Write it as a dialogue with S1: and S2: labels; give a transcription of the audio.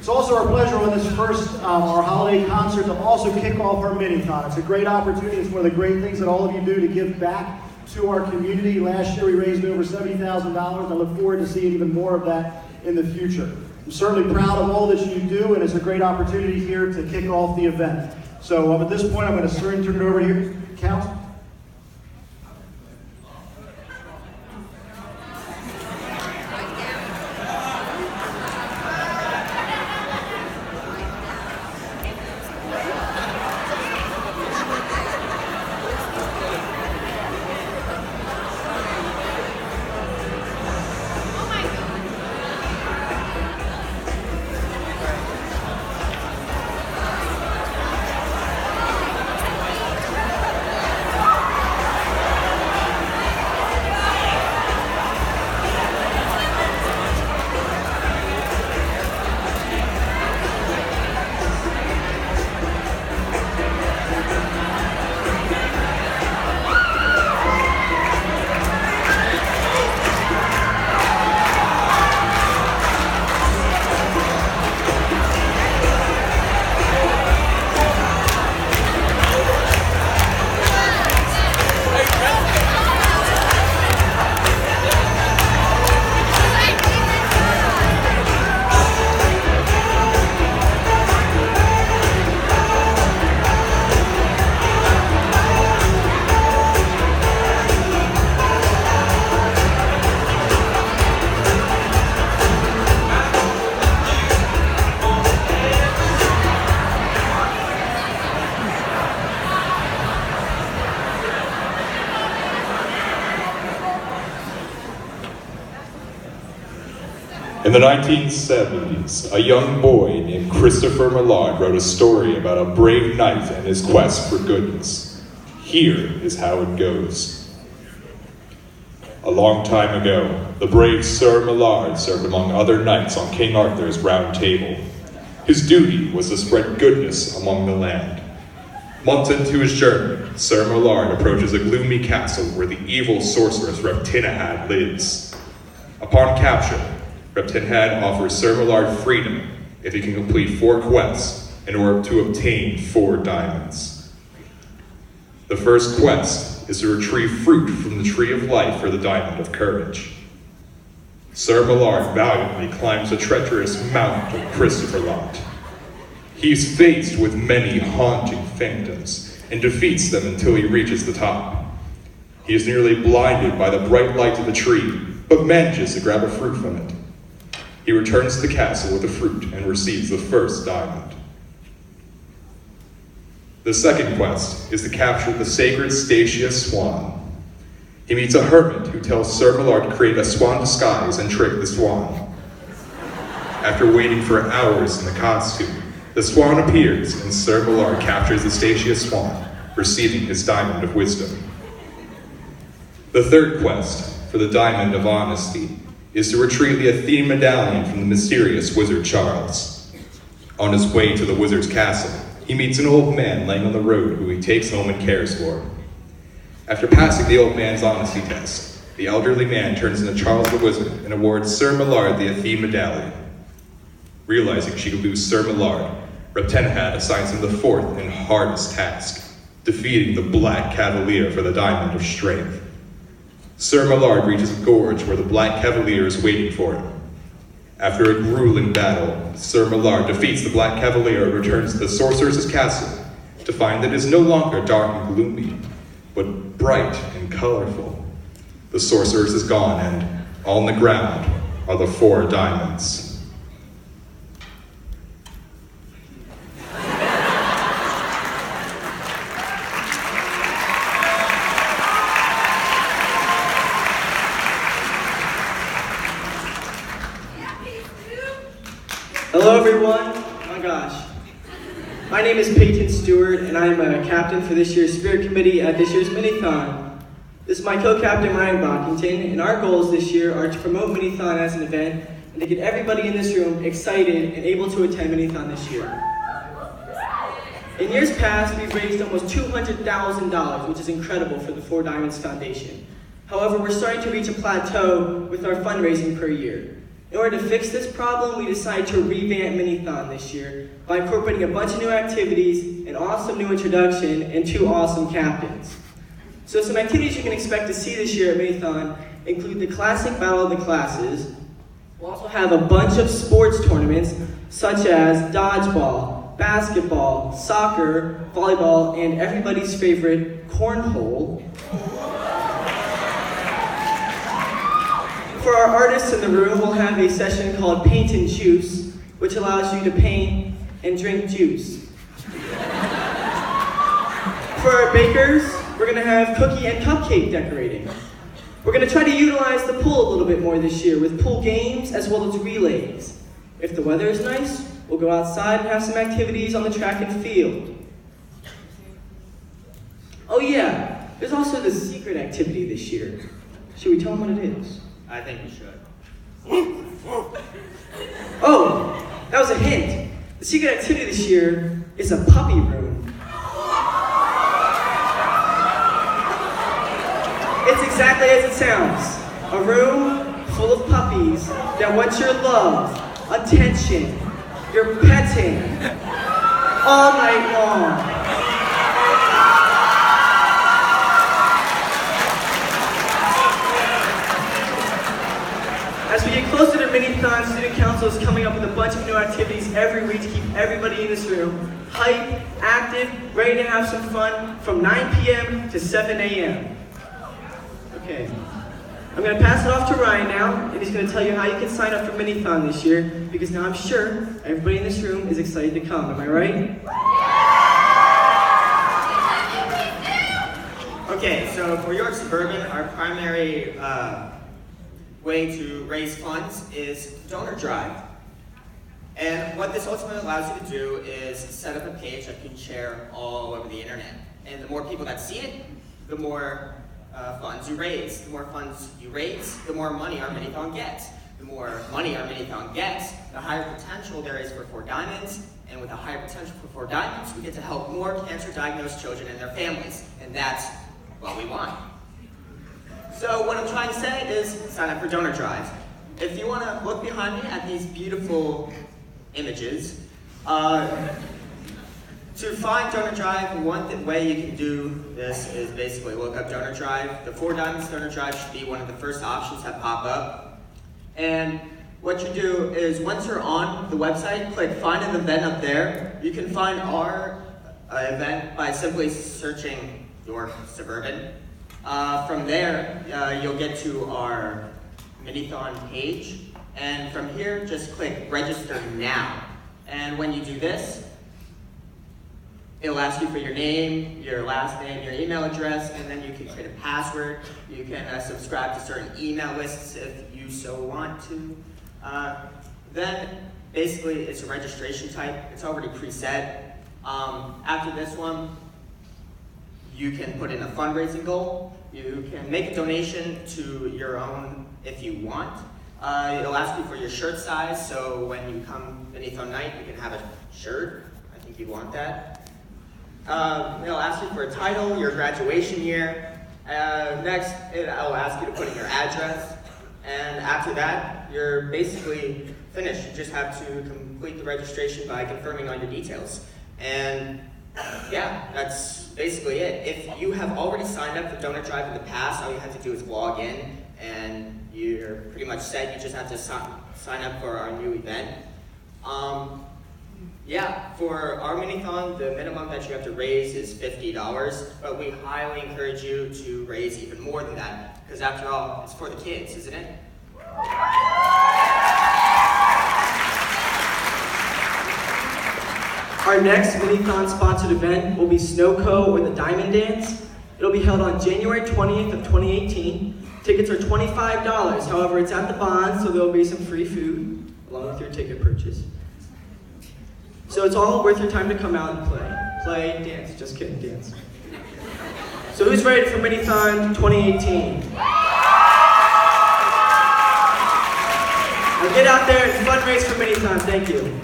S1: It's also our pleasure on this first, our holiday concert, to also kick off our Mini-THON. It's a great opportunity. It's one of the great things that all of you do to give back to our community. Last year we raised over $70,000. I look forward to seeing even more of that in the future. I'm certainly proud of all that you do, and it's a great opportunity here to kick off the event. So at this point, I'm going to turn it over here to Council.
S2: In the 1970s, a young boy named Christopher Millard wrote a story about a brave knight and his quest for goodness. Here is how it goes. A long time ago, the brave Sir Millard served among other knights on King Arthur's Round Table. His duty was to spread goodness among the land. Months into his journey, Sir Millard approaches a gloomy castle where the evil sorceress Reptinahad lives. Upon capture, Reptinahad offers Sir Millard freedom if he can complete 4 quests in order to obtain 4 diamonds. The first quest is to retrieve fruit from the Tree of Life for the Diamond of Courage. Sir Millard valiantly climbs the treacherous Mount of Christopher Lot. He is faced with many haunting phantoms and defeats them until he reaches the top. He is nearly blinded by the bright light of the tree, but manages to grab a fruit from it. He returns to the castle with the fruit and receives the first diamond. The second quest is to capture the sacred Statia swan. He meets a hermit who tells Sir Millard to create a swan disguise and trick the swan. After waiting for hours in the costume, the swan appears and Sir Millard captures the Statia swan, receiving his diamond of wisdom. The third quest, for the Diamond of Honesty, is to retrieve the Athene medallion from the mysterious wizard Charles. On his way to the wizard's castle, he meets an old man laying on the road who he takes home and cares for. After passing the old man's honesty test, the elderly man turns into Charles the wizard and awards Sir Millard the Athene medallion. Realizing she could lose Sir Millard, Reptinahad assigns him the 4th and hardest task, defeating the Black Cavalier for the Diamond of Strength. Sir Millard reaches a gorge where the Black Cavalier is waiting for him. After a grueling battle, Sir Millard defeats the Black Cavalier and returns to the sorceress's castle to find that it is no longer dark and gloomy, but bright and colorful. The sorceress is gone, and on the ground are the 4 diamonds.
S3: Hello everyone, oh my gosh. My name is Peyton Stewart and I am a captain for this year's Spirit Committee at this year's Mini-THON. This is my co-captain Ryan Brockington, and our goals this year are to promote Mini-THON as an event and to get everybody in this room excited and able to attend Mini-THON this year. In years past, we've raised almost $200,000, which is incredible for the 4 Diamonds Foundation. However, we're starting to reach a plateau with our fundraising per year. In order to fix this problem, we decided to revamp Mini-THON this year by incorporating a bunch of new activities, an awesome new introduction, and 2 awesome captains. So some activities you can expect to see this year at Mini-THON include the classic Battle of the Classes. We'll also have a bunch of sports tournaments such as dodgeball, basketball, soccer, volleyball, and everybody's favorite, cornhole. For our artists in the room, we'll have a session called Paint and Juice, which allows you to paint and drink juice. For our bakers, we're going to have cookie and cupcake decorating. We're going to try to utilize the pool a little bit more this year with pool games as well as relays. If the weather is nice, we'll go outside and have some activities on the track and field. Oh yeah, there's also the secret activity this year. Should we tell them what it is?
S4: I think we should.
S3: Oh, that was a hint. The secret activity this year is a puppy room. It's exactly as it sounds. A room full of puppies that want your love, attention, your petting, all night long. As we get closer to Mini-THON, Student Council is coming up with a bunch of new activities every week to keep everybody in this room hyped, active, ready to have some fun from 9 p.m. to 7 a.m. Okay, I'm going to pass it off to Ryan now, and he's going to tell you how you can sign up for Mini-THON this year, because now I'm sure everybody in this room is excited to come. Am I right?
S4: Okay, so for York Suburban, our primary way to raise funds is donor drive. And what this ultimately allows you to do is set up a page that you can share all over the internet. And the more people that see it, the more funds you raise. The more funds you raise, the more money our Mini-THON gets. The more money our Mini-THON gets, the higher potential there is for 4 diamonds. And with a higher potential for 4 diamonds, we get to help more cancer-diagnosed children and their families. And that's what we want. So what I'm trying to say is sign up for donor drive. If you want to look behind me at these beautiful images, to find donor drive, one way you can do this is basically look up donor drive. The 4 diamonds donor drive should be one of the first options that pop up. And what you do is once you're on the website, click find an event up there. You can find our event by simply searching York Suburban. From there, you'll get to our Mini-THON page, and from here, just click register now. And when you do this, it'll ask you for your name, your last name, your email address, and then you can create a password. You can subscribe to certain email lists if you so want to. Then, basically, it's a registration type. It's already preset. After this one, you can put in a fundraising goal. You can make a donation to your own if you want. It'll ask you for your shirt size, so when you come Mini-THON night, you can have a shirt. I think you want that. It'll ask you for a title, your graduation year. Next, it'll ask you to put in your address. And after that, you're basically finished. You just have to complete the registration by confirming all your details. And yeah, that's basically it. If you have already signed up for donor drive in the past, all you have to do is log in and you're pretty much set. You just have to sign up for our new event. Yeah, for our Mini-THON, the minimum that you have to raise is $50, but we highly encourage you to raise even more than that, because after all, it's for the kids, isn't it?
S3: Our next Mini-THON sponsored event will be Snowco or the Diamond Dance. It'll be held on January 20th of 2018. Tickets are $25. However, it's at the Bond, so there'll be some free food along with your ticket purchase. So it's all worth your time to come out and play. Play, dance. Just kidding, dance. So who's ready for Mini-THON 2018? Now get out there and fundraise for Mini-THON. Thank you.